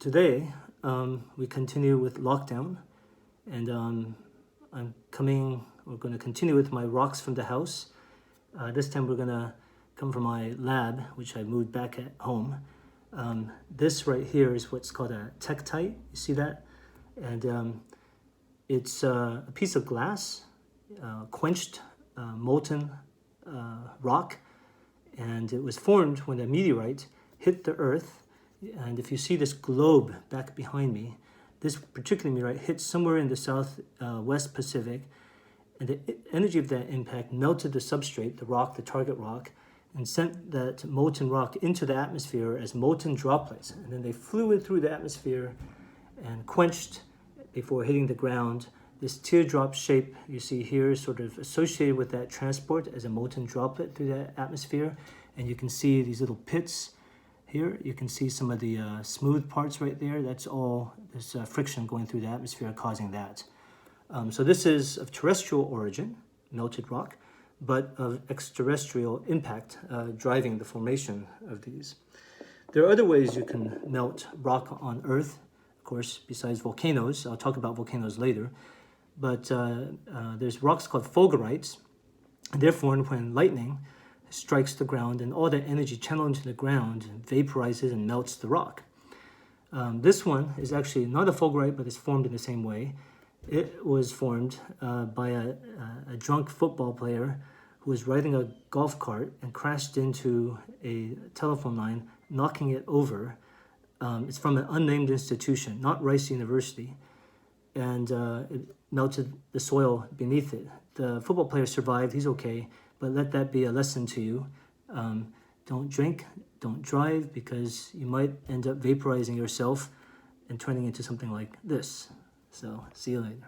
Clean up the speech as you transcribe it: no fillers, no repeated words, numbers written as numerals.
today we continue with lockdown, and we're going to continue with my rocks from the house. This time we're going to come from my lab, which I moved back at home. This right here is what's called a Tektite. You see that? And it's a piece of glass, quenched, molten rock, and it was formed when a meteorite hit the Earth. And if you see this globe back behind me, this particular meteorite hit somewhere in the southwest Pacific, and the energy of that impact melted the substrate, the rock, the target rock, and sent that molten rock into the atmosphere as molten droplets. And then they flew in through the atmosphere and quenched before hitting the ground. This teardrop shape you see here is sort of associated with that transport as a molten droplet through the atmosphere. And you can see these little pits here. You can see some of the smooth parts right there. That's all this friction going through the atmosphere causing that. So this is of terrestrial origin, melted rock, but of extraterrestrial impact driving the formation of these. There are other ways you can melt rock on Earth, of course, besides volcanoes. I'll talk about volcanoes later. But there's rocks called fulgurites. They're formed when lightning strikes the ground, and all that energy channeled into the ground vaporizes and melts the rock. This one is actually not a fulgurite, but it's formed in the same way. It was formed by a drunk football player who was riding a golf cart and crashed into a telephone line, knocking it over. It's from an unnamed institution, not Rice University, and it melted the soil beneath it. The football player survived, he's okay, but let that be a lesson to you. Don't drink, don't drive, because you might end up vaporizing yourself and turning into something like this. So, see you later.